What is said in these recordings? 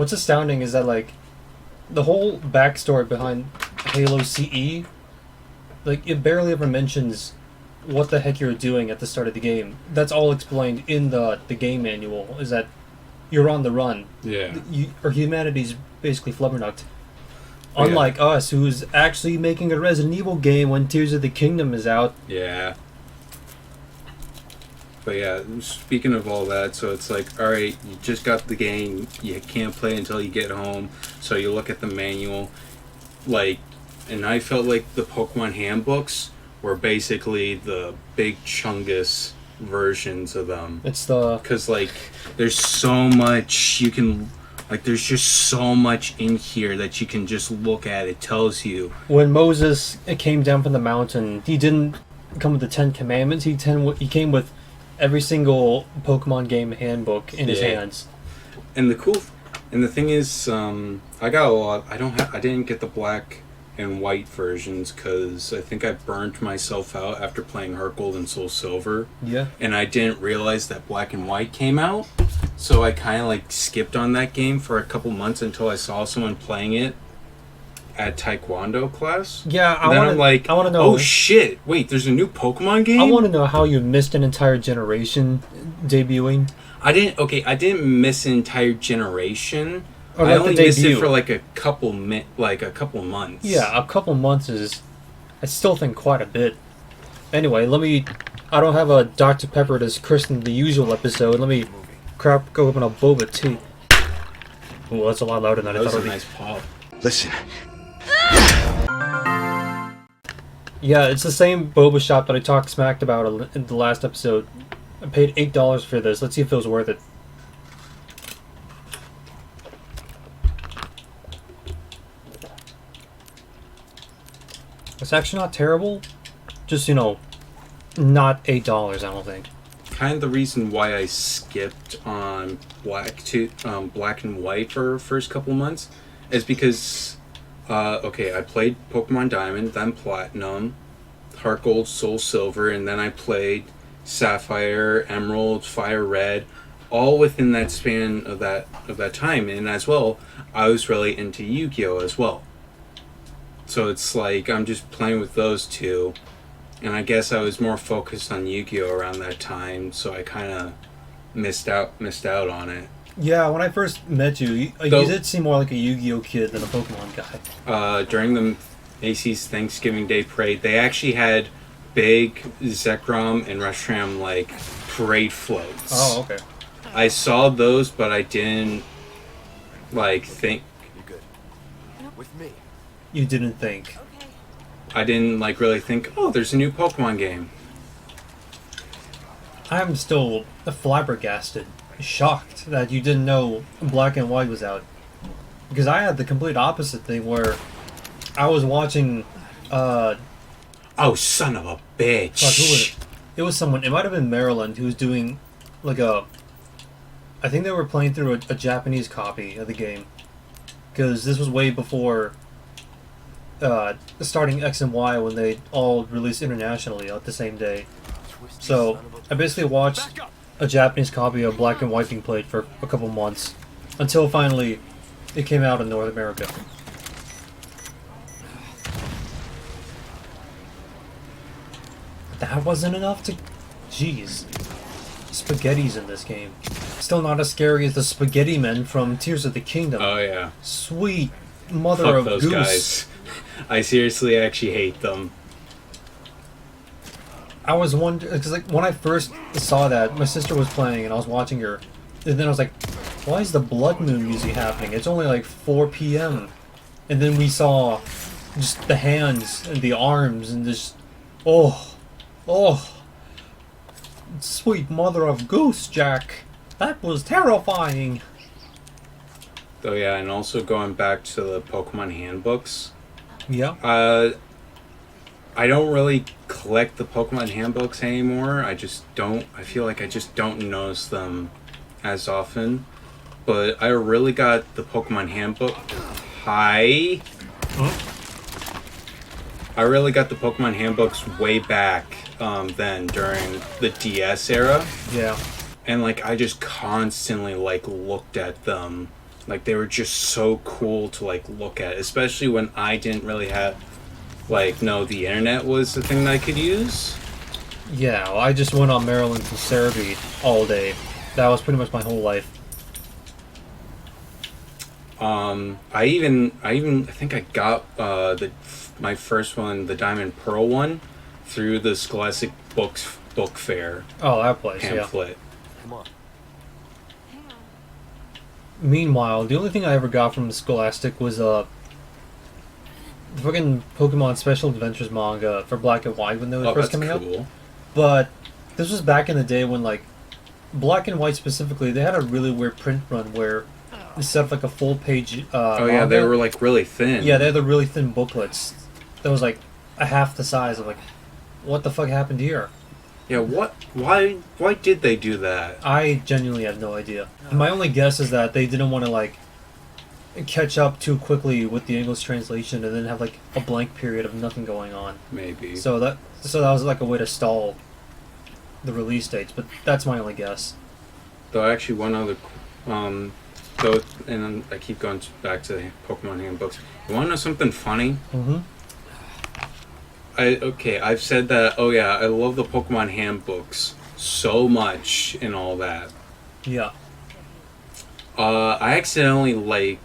What's astounding is that, like, the whole backstory behind Halo CE, like, it barely ever mentions what the heck you're doing at the start of the game. That's all explained in the game manual, is that you're on the run. Yeah. Or humanity's basically flubbernucked. Oh, yeah. Unlike us, who's actually making a Resident Evil game when Tears of the Kingdom is out. Yeah. But yeah, speaking of all that, so it's like, alright, you just got the game, you can't play until you get home, so you look at the manual, like, and I felt like the Pokemon handbooks were basically the big Chungus versions of them. It's the... Because, like, there's so much you can... Like, there's just so much in here that you can just look at. It tells you. When Moses came down from the mountain, he didn't come with the 10 Commandments. He came with every single Pokemon game handbook in his hands. And the thing is, I got a lot. I didn't get the black and white versions because I think I burned myself out after playing Heart Gold and Soul Silver. Yeah. And I didn't realize that black and white came out. So I kind of like skipped on that game for a couple months until I saw someone playing it at Taekwondo class. Yeah, I want to know. Oh shit! Wait, there's a new Pokemon game. I want to know how you missed an entire generation debuting. I didn't miss an entire generation. Or I like only the missed it debut. for like a couple months. Yeah, a couple months is, I still think, quite a bit. Anyway, I don't have a Dr. Pepper to christen the usual episode. Let me go open a boba tea. Oh, that's a lot louder than I thought it would be. Nice pop. Listen. Yeah, it's the same boba shop that I talked smacked about in the last episode. I paid $8 for this. Let's see if it was worth it. It's actually not terrible. Just, not $8, I don't think. Kind of the reason why I skipped on black and white for the first couple months is because I played Pokemon Diamond, then Platinum, Heart Gold, Soul Silver, and then I played Sapphire, Emerald, Fire Red, all within that span of that time. And as well, I was really into Yu-Gi-Oh as well. So it's like I'm just playing with those two, and I guess I was more focused on Yu-Gi-Oh around that time, so I kind of missed out on it. Yeah, when I first met you, you did seem more like a Yu-Gi-Oh kid than a Pokemon guy. During the Macy's Thanksgiving Day Parade, they actually had big Zekrom and Reshiram like parade floats. Oh, okay. I saw those, but I didn't think. You good? With me. You didn't think. I didn't really think. Oh, there's a new Pokemon game. I'm still flabbergasted, shocked that you didn't know Black and White was out. Because I had the complete opposite thing where I was watching, Oh, son of a bitch. fuck, who was it? It was someone, it might have been Maryland, who was doing I think they were playing through a Japanese copy of the game. Because this was way before starting X and Y when they all released internationally at the same day. So I basically watched a Japanese copy of Black and White being played for a couple months until finally it came out in North America. That wasn't enough to... Jeez. Spaghetti's in this game. Still not as scary as the Spaghetti Men from Tears of the Kingdom. Oh yeah. Sweet mother Fuck of those goose. guys. I seriously actually hate them. I was wondering, because when I first saw that, my sister was playing and I was watching her, and then I was like, why is the Blood Moon music happening? It's only 4 p.m. And then we saw just the hands and the arms and just, oh, sweet mother of goose, Jack. That was terrifying. Oh yeah, and also going back to the Pokemon handbooks. Yeah. I don't really collect the Pokemon handbooks anymore. I feel like I just don't notice them as often. But I really got the Pokemon handbook. I really got the Pokemon handbooks way back then during the DS era. Yeah. And I just constantly looked at them Like they were just so cool to like look at, especially when I didn't really have like no the internet was the thing that I could use. Yeah, well, I just went on Maryland to Cerebi all day. That was pretty much my whole life. I think I got my first one, the Diamond Pearl one, through the Scholastic book fair Oh, that place, yeah. pamphlet. Come on. Meanwhile, the only thing I ever got from Scholastic was the fucking Pokemon Special Adventures manga for Black and White when they were Oh, first that's coming out. cool. But this was back in the day when, like, Black and White specifically, they had a really weird print run where instead of like a full page Oh yeah, they manga, were like really thin. yeah, they had the really thin booklets that was like a half the size of like, what the fuck happened here? Yeah, what? Why did they do that? I genuinely have no idea. My only guess is that they didn't want to like catch up too quickly with the English translation and then have like a blank period of nothing going on. Maybe. So that was like a way to stall the release dates, but that's my only guess. Though actually one other, though, and then I keep going back to the Pokemon handbooks. You want to know something funny? Mm-hmm. I've said that. Oh yeah, I love the Pokemon handbooks so much and all that. Yeah. I accidentally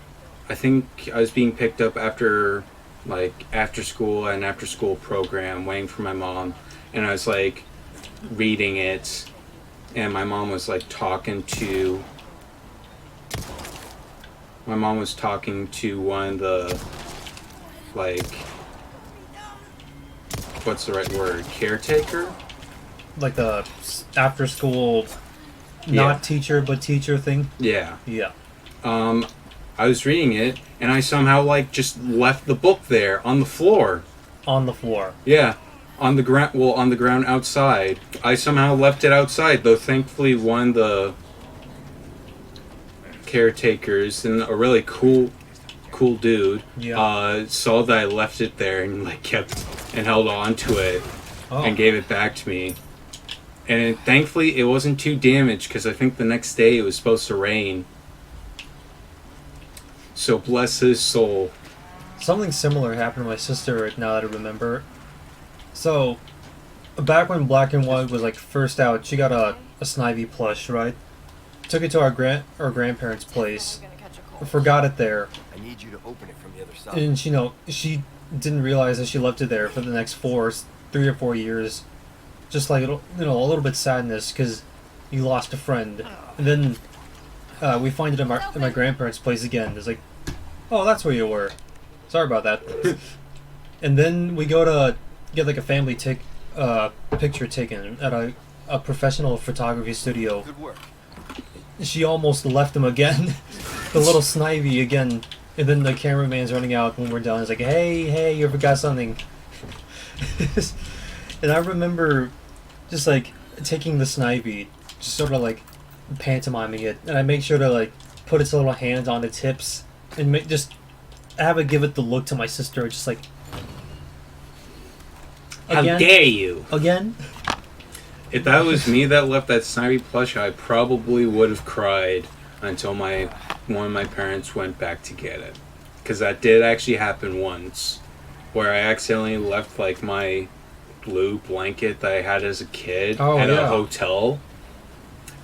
I think I was being picked up after school program, waiting for my mom, and I was like reading it, and my mom was like talking to one of the like what's the right word, caretaker. Like the after school, Yeah. not teacher but teacher thing. Yeah. Yeah. I was reading it, and I somehow like just left the book there on the floor. On the floor. Yeah, on the ground. Well, on the ground outside. I somehow left it outside, though. Thankfully, one of the caretakers and a really cool dude Yeah. saw that I left it there and like kept and held on to it Oh. and gave it back to me. And thankfully, it wasn't too damaged because I think the next day it was supposed to rain. So bless his soul. Something similar happened to my sister. Now that I remember. So, back when Black and White was like first out, she got a Snivy plush, right? Took it to our grandparents' place. Forgot it there, I need you to open it from the other side. and she didn't realize that she left it there for the next 3 or 4 years. Just like a little bit sadness because you lost a friend, and then we find it at my grandparents' place again. It's like, oh, that's where you were. Sorry about that. And then we go to get like a family picture taken at a professional photography studio. Good work. She almost left him again, the little Snivy again. And then the cameraman's running out when we're done. It's like, hey, you forgot something. And I remember just like taking the Snivy, just sort of like pantomiming it, and I make sure to like put its little hands on its hips and just have it give it the look to my sister, just like, How again, dare you? again. If that was me that left that Snivy plush, I probably would have cried until one of my parents went back to get it. Because that did actually happen once, where I accidentally left like my blue blanket that I had as a kid at a hotel.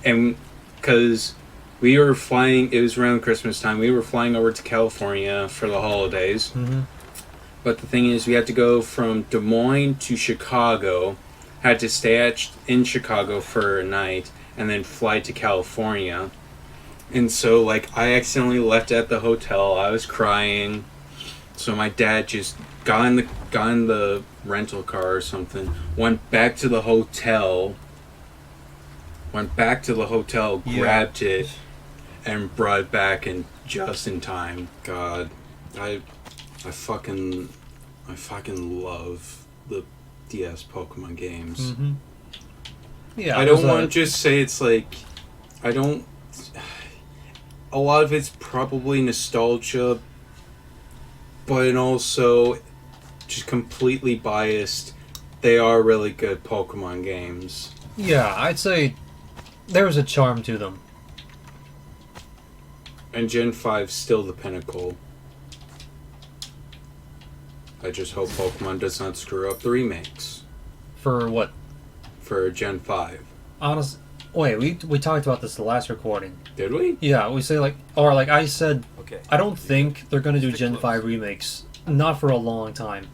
And because we were flying, it was around Christmas time, we were flying over to California for the holidays. Mm-hmm. But the thing is, we had to go from Des Moines to Chicago, had to stay in Chicago for a night, and then fly to California. And so, like, I accidentally left it at the hotel. I was crying. So my dad just got in the rental car or something, went back to the hotel, Yeah. grabbed it, and brought it back in just in time. God, I fucking love the DS Pokemon games. Mm-hmm. Yeah, I don't want to just say it's like, a lot of it's probably nostalgia, but also just completely biased. They are really good Pokemon games. Yeah, I'd say there was a charm to them. And Gen 5's still the pinnacle. I just hope Pokemon does not screw up the remakes For what? for Gen 5. Honest. Wait, we talked about this the last recording. Did we? Yeah, we say like, or like I said, Okay. I don't think they're gonna do Stick Gen close. 5 remakes. Not for a long time.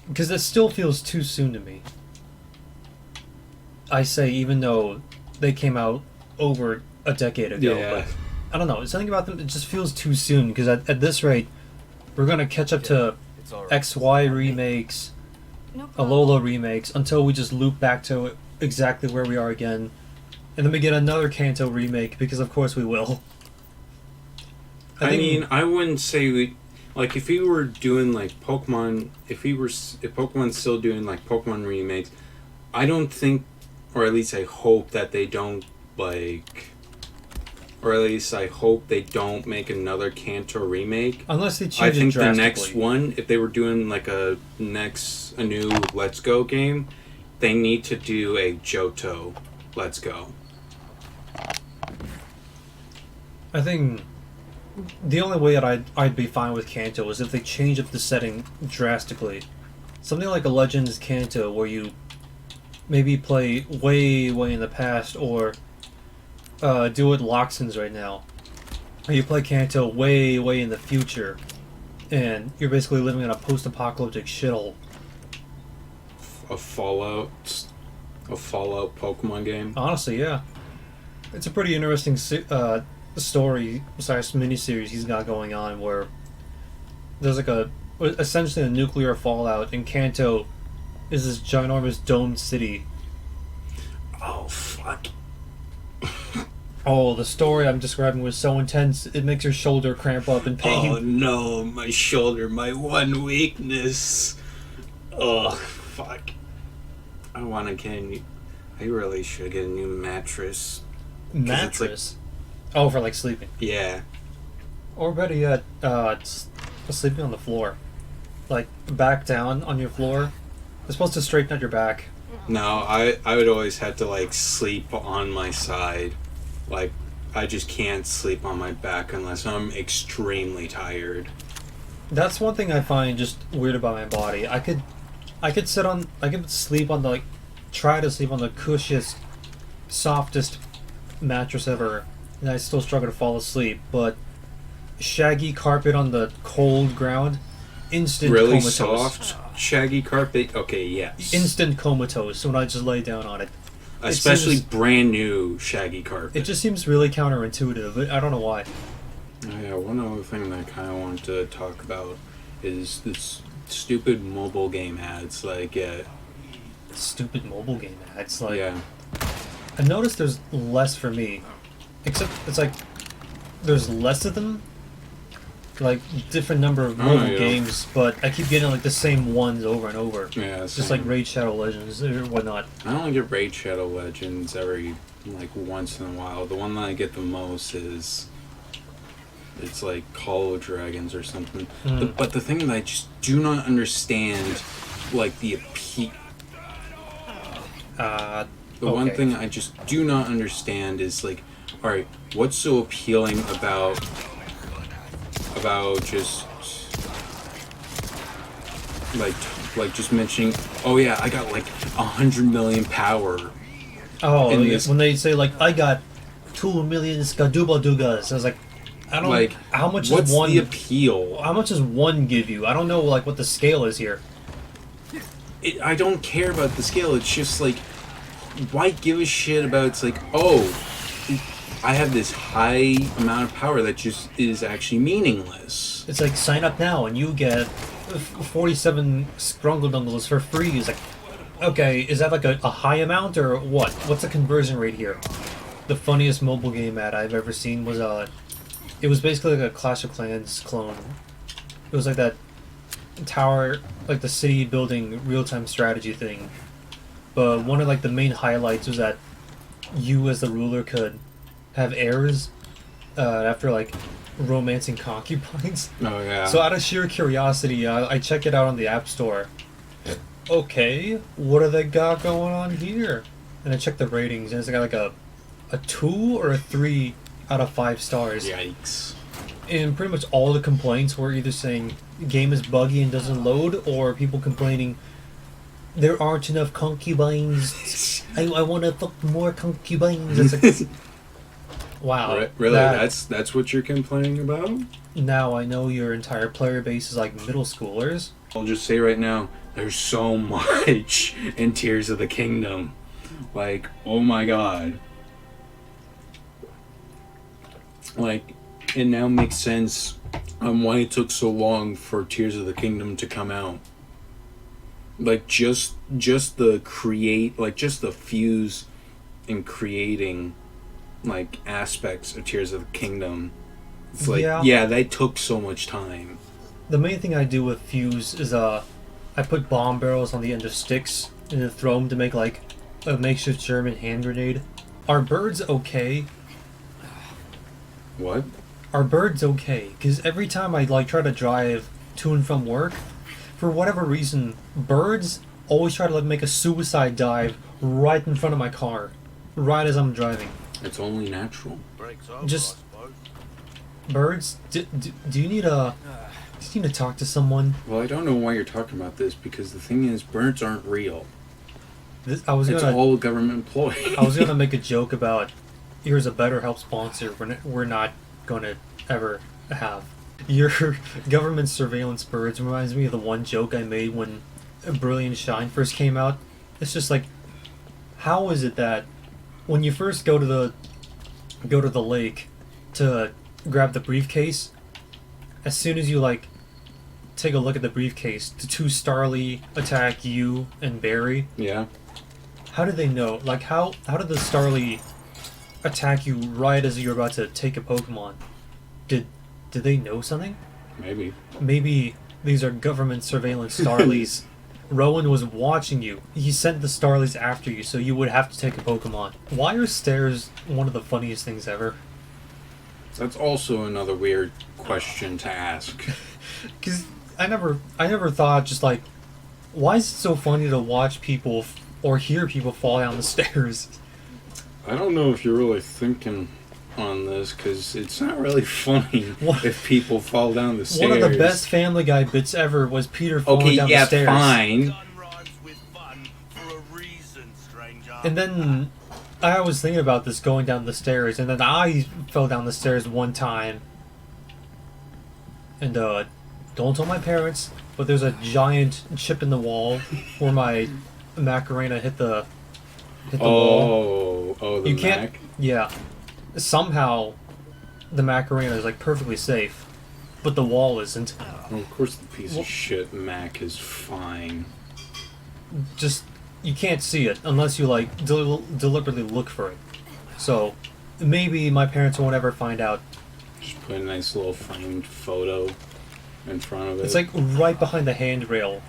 Because it still feels too soon to me. I say, even though they came out over a decade ago, Yeah. but I don't know. Something about them, it just feels too soon. Because at this rate, we're gonna catch up to It's all right. XY remakes, No problem. Alola remakes, until we just loop back to exactly where we are again. And then we get another Kanto remake, because of course we will. I think- mean, I wouldn't say we, like, if we were doing like Pokemon, if Pokemon's still doing like Pokemon remakes, I don't think, or at least I hope that they don't like, or at least I hope they don't make another Kanto remake. Unless they change I it think the drastically. next one, if they were doing like a new Let's Go game, they need to do a Johto Let's Go. I think the only way that I'd be fine with Kanto is if they change up the setting drastically. Something like a Legends Kanto where you maybe play way in the past, or do what Loxins right now. Or you play Kanto way in the future, and you're basically living in a post-apocalyptic shithole. A Fallout Pokemon game. Honestly, yeah. It's a pretty interesting story / miniseries he's got going on, where there's like essentially a nuclear fallout, and Kanto is this ginormous domed city. Oh fuck. Oh, the story I'm describing was so intense it makes your shoulder cramp up in pain. Oh no, my shoulder, my one weakness. Oh fuck. I want to get a new. I really should get a new mattress. Mattress. Oh, for like sleeping. Yeah. Or better yet, sleeping on the floor. Like, back down on your floor. It's supposed to straighten out your back. No, I would always have to like sleep on my side. Like, I just can't sleep on my back unless I'm extremely tired. That's one thing I find just weird about my body. I could sleep on the, like, try to sleep on the cushiest, softest mattress ever, and I still struggle to fall asleep. But shaggy carpet on the cold ground, instant Really comatose. soft, shaggy carpet. Okay, yes. Instant comatose when I just lay down on it. Especially seems- brand new shaggy carpet. It just seems really counterintuitive. But I don't know why. Oh, yeah, one other thing that I kind of want to talk about is this stupid mobile game ads. Like, Stupid mobile game ads. Like, yeah, I noticed there's less for me. Except it's like there's less of them. Like different number of mobile yeah. games, but I keep getting like the same ones over and over. yeah. Just same. like Raid Shadow Legends or whatnot. I only get Raid Shadow Legends every like once in a while. The one that I get the most is it's like Call of Dragons or something. Mm. But the thing that I just do not understand, like the appeal. The one Okay. thing I just do not understand is like, all right, what's so appealing about just like just mentioning, oh yeah, I got like 100 million power. Oh, in yeah, this- when they say like I got 2 million Skaduba Dugas, I was like, I don't Like, how much what's does one the appeal? how much does one give you? I don't know like what the scale is here. I don't care about the scale. It's just like, why give a shit about? It's like, oh, I have this high amount of power that just is actually meaningless. It's like sign up now and you get 47 Scrungle Dungles for free. It's like, okay, is that like a high amount or what? What's the conversion rate here? The funniest mobile game ad I've ever seen was it was basically like a Clash of Clans clone. It was like that tower, like the city building real-time strategy thing. But one of like the main highlights was that you as the ruler could have heirs after like romancing concubines. Oh yeah. So out of sheer curiosity, I check it out on the App Store. Okay, what do they got going on here? And I check the ratings, and it's got like a 2 or a 3 out of 5 stars. Yikes. And pretty much all the complaints were either saying the game is buggy and doesn't load, or people complaining there aren't enough concubines. I want to fuck more concubines. It's like, wow. Really? That's what you're complaining about? Now I know your entire player base is like middle schoolers. I'll just say right now, there's so much in Tears of the Kingdom. Like, oh my god. Like, it now makes sense on why it took so long for Tears of the Kingdom to come out. Like, just the fuse in creating, like, aspects of Tears of the Kingdom. It's like, yeah, that took so much time. The main thing I do with Fuse is I put bomb barrels on the end of sticks and then throw them to make like a makeshift German hand grenade. Are birds okay? What? Are birds okay? Because every time I like try to drive to and from work, for whatever reason, birds always try to like make a suicide dive right in front of my car, right as I'm driving. It's only natural. Just birds. Do you need a? Do you need to talk to someone? Well, I don't know why you're talking about this, because the thing is, birds aren't real. It's all a government employee. I was gonna make a joke about here's a BetterHelp sponsor we're not gonna ever have. Your government surveillance birds reminds me of the one joke I made when Brilliant Shine first came out. It's just like, how is it that when you first go to the lake to grab the briefcase, as soon as you like take a look at the briefcase, the 2 Starly attack you and Barry? Yeah. How did they know? Like, how did the Starly attack you right as you're about to take a Pokemon? Did they know something? Maybe. Maybe these are government surveillance Starlies. Rowan was watching you. He sent the Starlies after you, so you would have to take a Pokemon. Why are stairs one of the funniest things ever? That's also another weird question to ask. Because I never thought, just like, why is it so funny to watch people or hear people fall down the stairs? I don't know if you're really thinking on this, because it's not really funny if people fall down the stairs. One of the best Family Guy bits ever was Peter falling down the stairs. Fine. And then I was thinking about this going down the stairs, and then I fell down the stairs one time. And don't tell my parents, but there's a giant chip in the wall where my Macarena hit the wall. Oh, the Mac? Yeah. Somehow, the Macarena is like perfectly safe, but the wall isn't. Well, of course the piece of shit Mac is fine. Just, you can't see it unless you like deliberately look for it. So, maybe my parents won't ever find out. Just put a nice little framed photo in front of it. It's like right behind the handrail,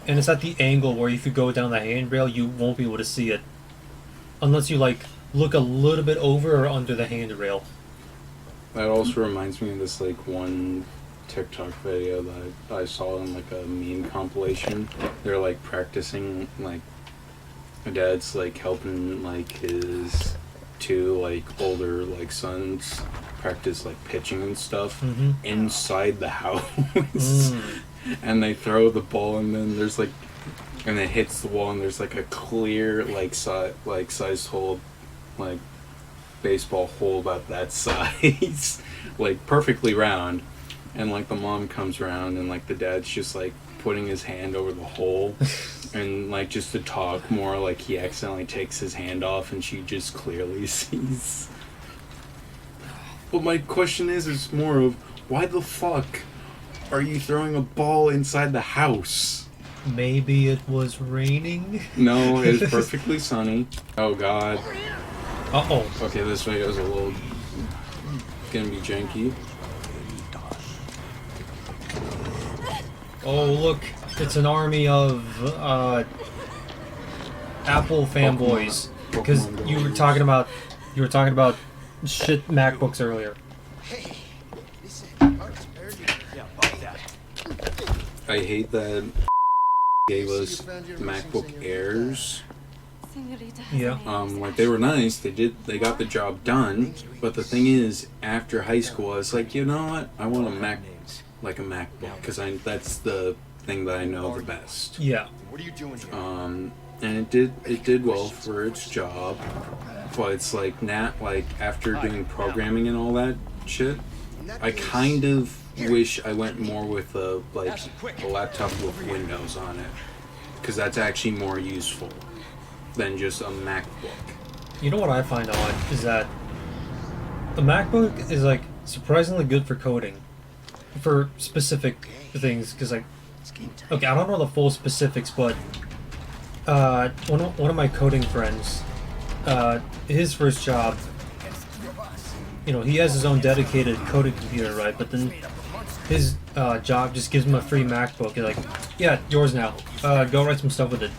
and it's at the angle where if you go down the handrail, you won't be able to see it. Unless you like look a little bit over or under the handrail. That also reminds me of this like one TikTok video that I saw in like a meme compilation. They're like practicing, like my dad's like helping like his 2 like older like sons practice like pitching and stuff inside the house. And they throw the ball, and then there's like, and it hits the wall, and there's like a clear like sized hole, like baseball hole about that size, like perfectly round. And like the mom comes around, and like the dad's just like putting his hand over the hole, and like just to talk more, like he accidentally takes his hand off, and she just clearly sees. But my question is more of, why the fuck are you throwing a ball inside the house? Maybe it was raining? No, it was perfectly sunny. Oh god. Uh-oh. Okay, this video is a little gonna be janky. Oh, look. It's an army of, Apple fanboys. Because you were talking about shit MacBooks earlier. I hate that gave us MacBook Airs Yeah. Like they were nice, they got the job done, but the thing is, after high school, I was like, you know what? I want a Mac, like a MacBook, because that's the thing that I know the best. Yeah. What are you doing here? And it did well for its job, but it's like like after doing programming and all that shit, I kind of wish I went more with a laptop with Windows on it, because that's actually more useful than just a MacBook. You know what I find odd is that the MacBook is like surprisingly good for coding, for specific things. Because like, okay, I don't know the full specifics, but one of my coding friends, his first job, you know, he has his own dedicated coding computer, right? But then his job just gives him a free MacBook. You're like, yeah, yours now. Go write some stuff with it.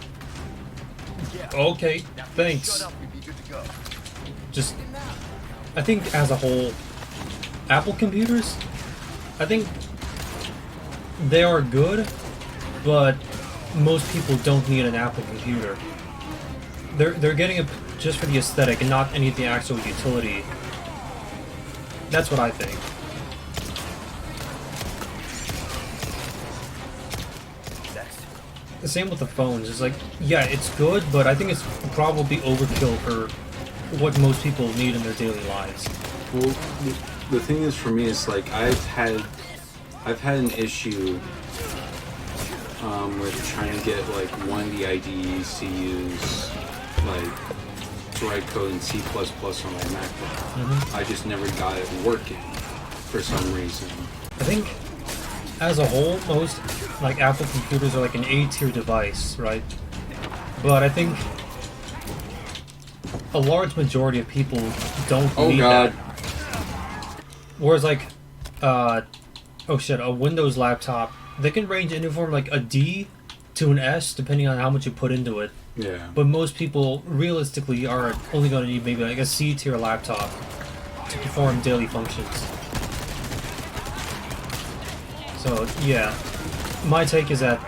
Okay, thanks. Just, I think as a whole, Apple computers, I think they are good, but most people don't need an Apple computer. They're getting it just for the aesthetic and not any of the actual utility. That's what I think. The same with the phones. It's like, yeah, it's good, but I think it's probably overkill for what most people need in their daily lives. Well, the thing is, for me, it's like I've had an issue with trying to get like one of the IDEs to use to write code in C++ on my MacBook. Mm-hmm. I just never got it working for some reason. I think, as a whole, most like Apple computers are like an A-tier device, right? But I think a large majority of people don't need that. Whereas like, a Windows laptop, they can range anywhere from like a D to an S, depending on how much you put into it. Yeah. But most people, realistically, are only going to need maybe like a C-tier laptop to perform daily functions. So, yeah. My take is that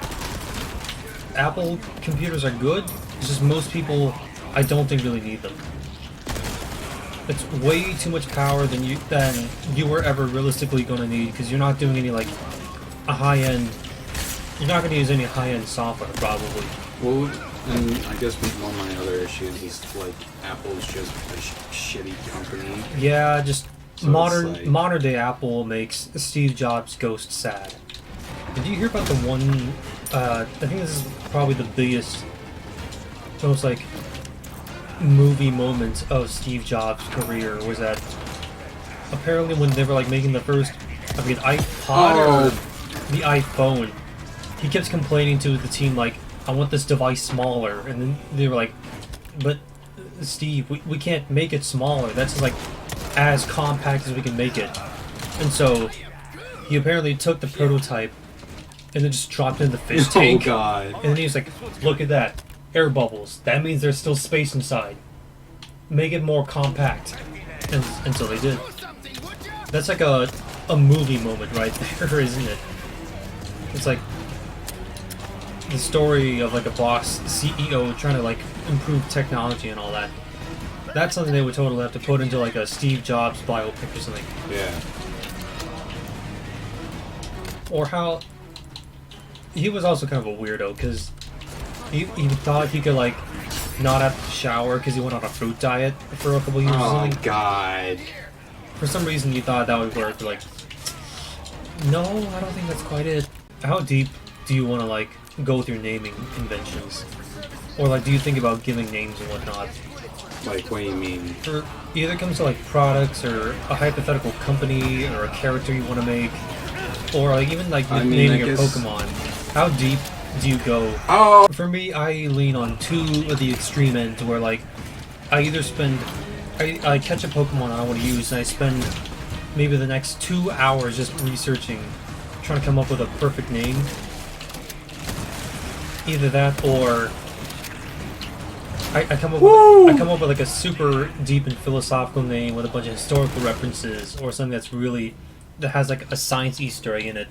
Apple computers are good, it's just most people, I don't think, really need them. It's way too much power than you were ever realistically going to need, because you're not doing any, like, a high-end... You're not going to use any high-end software, probably. Well, and I guess one of my other issues is, like, Apple's just a shitty company. Yeah, just So modern day Apple makes Steve Jobs' ghost sad. Did you hear about the one? I think this is probably the biggest, most like movie moment of Steve Jobs' career. Was that apparently when they were like making the first, I mean, iPod or the iPhone, he kept complaining to the team like, "I want this device smaller," and then they were like, "But Steve, we can't make it smaller. That's like as compact as we can make it." And so he apparently took the prototype and then just dropped it in the fish tank. Oh god. And then he was like, "Look at that. Air bubbles. That means there's still space inside. Make it more compact." And so they did. That's like a movie moment right there, isn't it? It's like the story of like a boss, CEO trying to like improve technology and all that. That's something they would totally have to put into like a Steve Jobs biopic or something. Yeah. Or how he was also kind of a weirdo because he thought he could like not have to shower because he went on a fruit diet for a couple years or Oh something. god. For some reason he thought that would work. Like, no, I don't think that's quite it. How deep do you want to like go with your naming conventions? Or like, do you think about giving names and whatnot? Like, what do you mean? For either comes to like products or a hypothetical company or a character you want to make, or like even like naming your Pokemon. How deep do you go? Oh! For me, I lean on two of the extreme ends where like I either spend I catch a Pokemon I want to use and I spend maybe the next 2 hours just researching, trying to come up with a perfect name. Either that or I come up with like a super deep and philosophical name with a bunch of historical references, or something that has like a science Easter egg in it.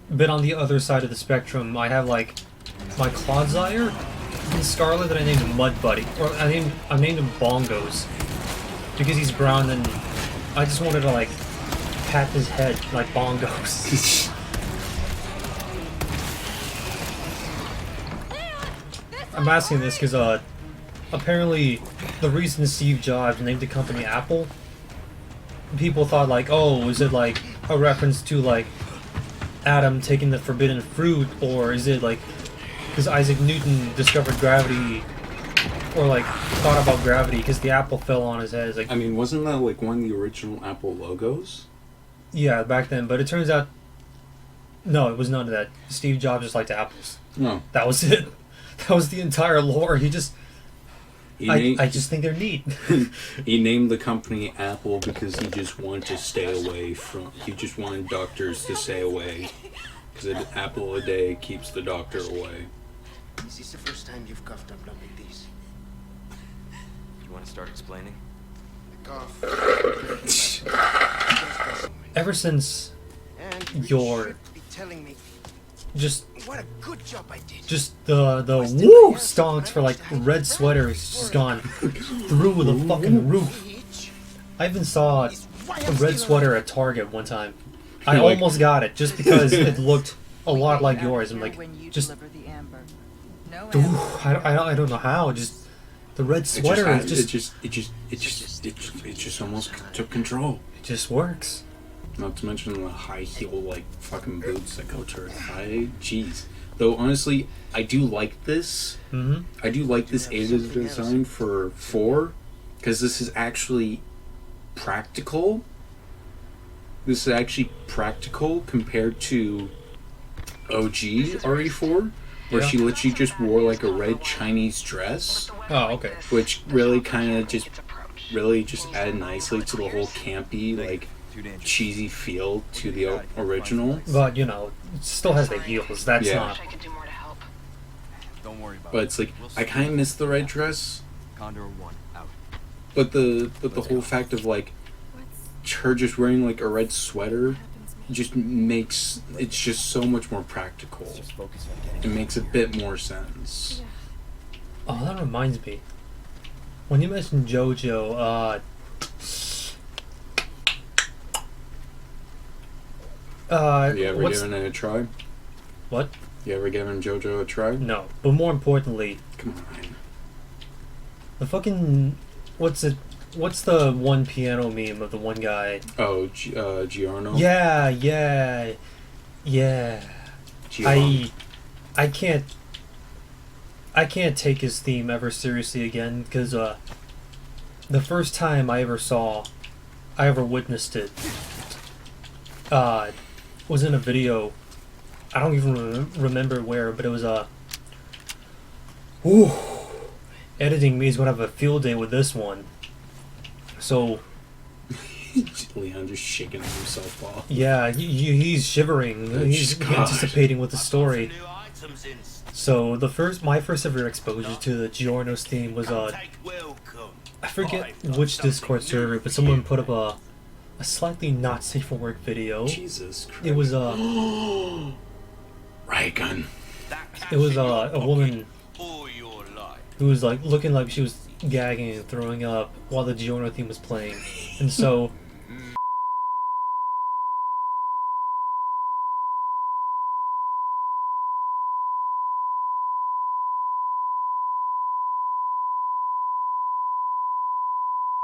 But on the other side of the spectrum, I have like my Clodsire, In Scarlet, I named him Mud Buddy, or I named him Bongos because he's brown, and I just wanted to like pat his head like bongos. I'm asking this because apparently the reason Steve Jobs named the company Apple, people thought like, oh, is it like a reference to like Adam taking the forbidden fruit, or is it like because Isaac Newton discovered gravity, or like thought about gravity because the apple fell on his head? It's like, I mean, wasn't that like one of the original Apple logos? yeah, back then. But it turns out, no, it was none of that. Steve Jobs just liked apples. No. That was it. That was the entire lore. I just think they're neat. He named the company Apple because he just wanted to stay away from. He just wanted doctors to stay away, because an apple a day keeps the doctor away. Is this the first time you've coughed up blood like this? You want to start explaining? The cough. Ever since And you your should be telling me just what a good job I did. the woo stonks for like red sweaters just gone through the fucking roof. I even saw a red sweater at Target one time. I You're like- almost got it just because it looked a lot like yours. I'm like, just ooh, I don't know how. Just the red sweater it is just almost took control. it just works. Not to mention the high heel like fucking boots that go to her thigh. Jeez. Though honestly, I do like this. Mm-hmm. I do like this edited design for 4, because this is actually practical. This is actually practical compared to OG RE4, where Yeah. she literally just wore like a red Chinese dress, Oh, okay. which really kind of just added nicely to the whole campy like cheesy feel to the original. But you know, it still has the heels. That's Yeah. not. Don't worry about But it's like I kind of miss the red dress, Condor 1 out. but the whole fact of like her just wearing like a red sweater just makes it's just so much more practical. Just focus on getting It makes a bit more sense. Oh, that reminds me. When you mentioned JoJo, You ever what's given it a try? what? You ever given JoJo a try? No, but more importantly, Come on. the fucking what's it? What's the one piano meme of the one guy? Oh, Giorno? Yeah. Giorno. I can't take his theme ever seriously again because the first time I ever witnessed it was in a video. I don't even remember where, but it was editing me is gonna have a field day with this one. So Leon just shaking himself off. yeah, he's shivering. Oh, He's God. anticipating with the story. So my first ever exposure to the Giorno's theme was I forget which Discord server, but someone put up a slightly not safe for work video. Jesus Christ. It was Riot gun. it was a woman who was like looking like she was gagging and throwing up while the Giorno theme was playing, and so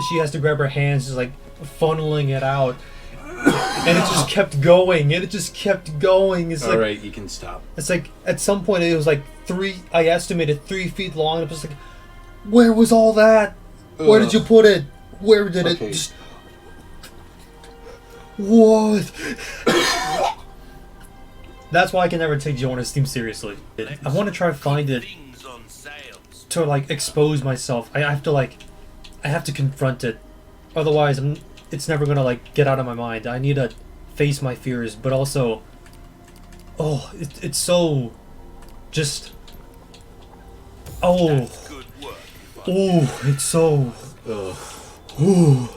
she has to grab her hands, just like funneling it out, and it just kept going, and it just kept going. It's like Alright, you can stop. it's like at some point it was like I estimated 3 feet long. And it was like, where was all that? Where did you put it? Where did Okay. it just? What? That's why I can never take Jonas' theme seriously. I want to try to find it to like expose myself. I have to confront it. Otherwise, it's never gonna like get out of my mind. I need to face my fears, but also, it's so just. It's so. Ugh. Ooh.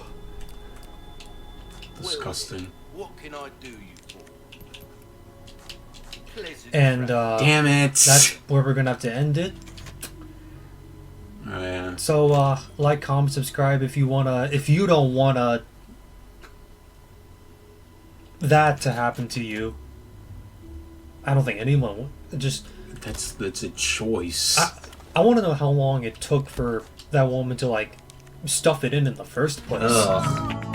Disgusting. What can I do you for? Pleasant And Damn it! that's where we're gonna have to end it. Oh, yeah. So, like, comment, subscribe if you wanna. If you don't wanna that to happen to you. I don't think anyone would. Just That's a choice. I want to know how long it took for that woman to like stuff it in the first place. Ugh.